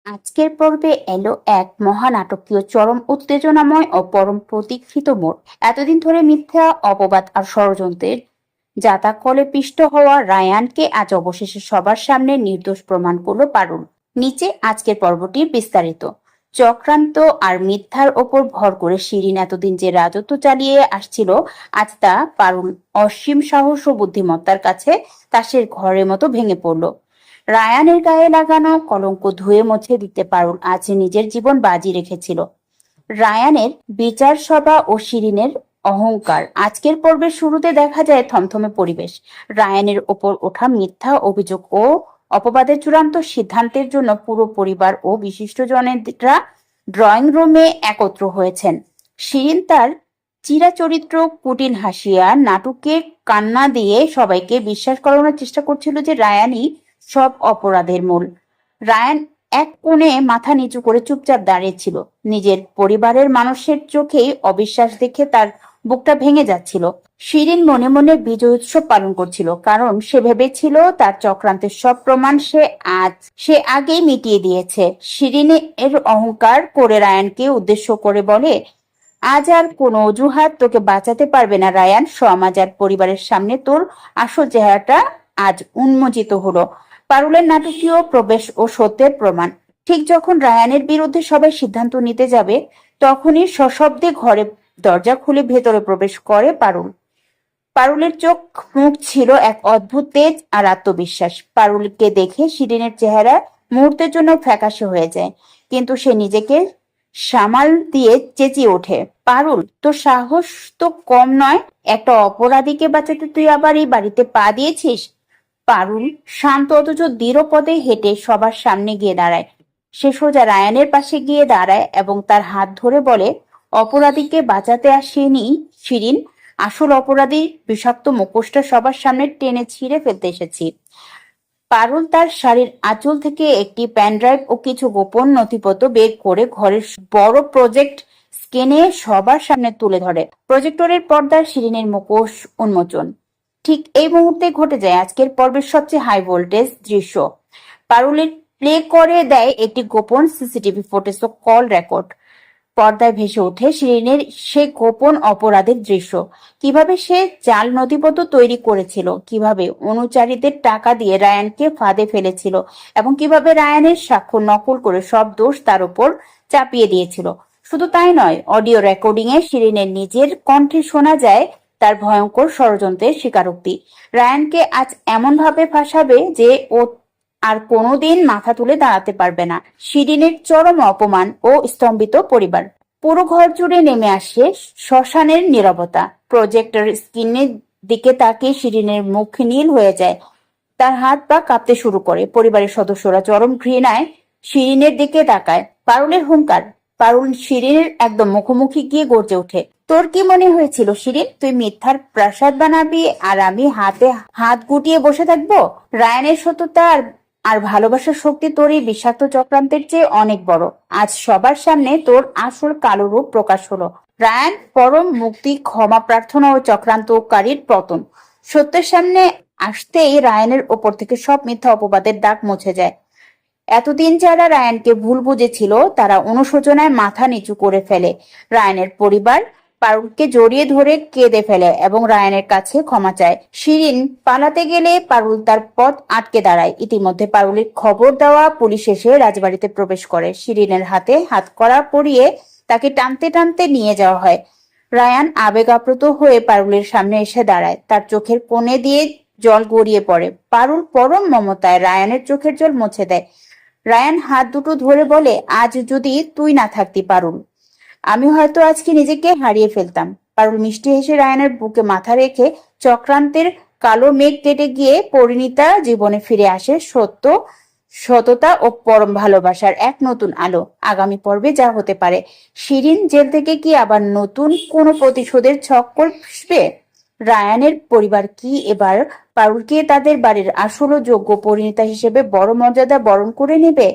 আজকের পর্বে এলো এক মহানাটকীয় চরম উত্তেজনাময় ও পরম প্রতীক্ষিত মোড়। এতদিন ধরে মিথ্যা অপবাদ আর ষড়যন্ত্রের জাতাকলে পিষ্ট হওয়া রায়ানকে আজ অবশেষে সবার সামনে নির্দোষ প্রমাণ করলো পারুল। নিচে আজকের পর্বটির বিস্তারিত। চক্রান্ত আর মিথ্যার ওপর ভর করে শিরিন এতদিন যে রাজত্ব চালিয়ে আসছিল, আজ তা পারুল অসীম সাহস ও বুদ্ধিমত্তার কাছে তাসের ঘরের মতো ভেঙে পড়ল। রায়ানের গায়ে লাগানো কলঙ্ক ধুয়ে মুছে দিতে পারুল আজ নিজের জীবন বাজি রেখেছিল। রায়ানের বিচার সভা ও শিরিনের অহংকার। আজকের পর্বের শুরুতে দেখা যায় থমথমে পরিবেশ। রায়ানের ওপর ওঠা মিথ্যা অভিযোগ ও অপবাদের চূড়ান্ত সিদ্ধান্তের জন্য পুরো পরিবার ও বিশিষ্টজনেরা ড্রয়িং রুমে একত্র হয়েছেন। শিরিন তার চিরাচরিত্র কুটিল হাসিয়া নাটুকে কান্না দিয়ে সবাইকে বিশ্বাস করানোর চেষ্টা করছিল যে রায়ানই সব অপরাধের মূল। রায়ান এক কোণে মাথা নিচু করে চুপচাপ দাঁড়িয়েছিল। নিজের পরিবারের মানুষের চোখেই অবিশ্বাস দেখে তার বুকটা ভেঙে যাচ্ছিল। শিরিন মনে মনে বিজয় উৎসব পালন করছিল, কারণ সে ভেবেছিল তার চক্রান্তের সব প্রমাণ সে আগেই মিটিয়ে দিয়েছে। শিরিনের অহংকার করে রায়ানকে উদ্দেশ্য করে বলে, আজ আর কোনো অজুহাত তোকে বাঁচাতে পারবে না রায়ান। সমাজ আর পরিবারের সামনে তোর আসল চেহারাটা আজ উন্মোচিত হলো। পারুলের নাটকীয় প্রবেশ ও সত্যের প্রমাণ। ঠিক যখন রায়ানের বিরুদ্ধে সবাই সিদ্ধান্ত নিতে যাবে, তখনই সশব্দে ঘরে দরজা খুলে ভেতরে প্রবেশ করে পারুল। পারুলের চোখ মুখ ছিল এক অদ্ভুত তেজ আর আত্মবিশ্বাস। পারুলকে দেখে শিরিনের চেহারা মুহূর্তের জন্য ফ্যাকাশে হয়ে যায়, কিন্তু সে নিজেকে সামাল দিয়ে চেঁচিয়ে ওঠে, পারুল, তোর সাহস তো কম নয়! একটা অপরাধীকে বাঁচাতে তুই আবার এই বাড়িতে পা দিয়েছিস! পারুল শান্ত অথচ দৃঢ় পদে হেঁটে সবার সামনে গিয়ে দাঁড়ায়। সে সোজা রায়ানের পাশে গিয়ে দাঁড়ায় এবং তার হাত ধরে বলে, অপরাধীকে বাঁচাতে আসেনি শিরিন, আসল অপরাধীর বিষাক্ত মুখোশটা সবার সামনে টেনে ছিঁড়ে ফেলতে এসেছি। পারুল তার শাড়ির আঁচল থেকে একটি প্যানড্রাইভ ও কিছু গোপন নথিপত্র বের করে ঘরের বড় প্রজেক্ট স্ক্রিনে সবার সামনে তুলে ধরে। প্রজেক্টরের পর্দায় শিরিনের মুখোশ উন্মোচন। ঠিক এই মুহূর্তে ঘটে যায় আজকের পর্বের সবচেয়ে হাই ভোল্টেজ দৃশ্য। পারুলের প্লে করে দেয় একটি গোপন সিসিটিভি ফুটেজ ও কল রেকর্ড। পর্দায় ভেসে ওঠে শিরিনের সেই গোপন অপরাধের দৃশ্য। কিভাবে সে জাল নথিপত্র তৈরি করেছিল, কিভাবে অনুচারীদের টাকা দিয়ে রায়ানকে ফাঁদে ফেলেছিল, এবং কিভাবে রায়ানের সাক্ষ্য নকল করে সব দোষ তার উপর চাপিয়ে দিয়েছিল। শুধু তাই নয়, অডিও রেকর্ডিং এ শিরিনের নিজের কণ্ঠে শোনা যায় তার ভয়ঙ্কর ষড়যন্ত্রের স্বীকারোক্তি। রায়ানকে আজ এমন ভাবে ফাঁসাবে যে ও আর কোনোদিন মাথা তুলে দাঁড়াতে পারবে না। শিরিনের চরম অপমান ও স্তম্ভিত পরিবার। পুরো ঘর জুড়ে নেমে আসে শ্মশানের নীরবতা। প্রজেক্টর স্ক্রিনের দিকে তাকিয়ে শিরিনের মুখ নীল হয়ে যায়। তার হাত পা কাঁপতে শুরু করে। পরিবারের সদস্যরা চরম ঘৃণায় শিরিনের দিকে তাকায়। পারুলের হুঙ্কার। পারুল শিরিনের একদম মুখোমুখি গিয়ে গর্জে ওঠে, তোর কি মনে হয়েছিল শিরিন, তুই মিথ্যার প্রাসাদ বানাবি আর আমি হাতে হাত গুটিয়ে বসে থাকবো? রায়ানের সততা আর ভালোবাসার শক্তি তোর এই বিষাক্ত চক্রান্তের চেয়ে অনেক বড়। আজ সবার সামনে তোর আসল কালো রূপ প্রকাশ হলো। রায়ান পরম মুক্তি, ক্ষমা প্রার্থনা ও চক্রান্তকারীর পতন। সত্যের সামনে আসতেই রায়ানের ওপর থেকে সব মিথ্যা অপবাদের দাগ মুছে যায়। এতদিন যারা রায়ানকে ভুল বুঝেছিল, তারা অনুশোচনায় মাথা নিচু করে ফেলে। রায়ানের পরিবার পারুলকে জড়িয়ে ধরে কেঁদে ফেলে এবং রায়ানের কাছে ক্ষমা চায়। শিরিন পালাতে গেলে পারুল তার পথ আটকে দাঁড়ায়। ইতিমধ্যে পারুলের খবর দেওয়া পুলিশ এসে রাজবাড়িতে প্রবেশ করে। শিরিনের হাতে হাতকড়া পরিয়ে তাকে টানতে টানতে নিয়ে যাওয়া হয়। রায়ান আবেগ আপ্লুত হয়ে পারুলের সামনে এসে দাঁড়ায়। তার চোখের কোণে দিয়ে জল গড়িয়ে পড়ে। পারুল পরম মমতায় রায়ানের চোখের জল মুছে দেয়। রায়ান হাত দুটো ধরে বলে, আজ যদি তুই না থাকতি পারুল, আমি হয়তো আজকে নিজেকে হারিয়ে ফেলতাম। পারুল মিষ্টি হেসে রায়ানের বুকে মাথা রেখে চক্রান্তের কালো মেঘ কেটে গিয়ে পরিণীতা জীবনে ফিরে আসে সত্য, সততা ও পরম ভালোবাসার এক নতুন আলো। আগামী পর্বে যা হতে পারে। শিরিন জেল থেকে কি আবার নতুন কোনো প্রতিশোধের ছক কষবে? রায়ানের পরিবার কি এবার পারুলকে তাদের বাড়ির আসল ও যোগ্য পরিণীতা হিসেবে বড় মর্যাদা বরণ করে নেবে?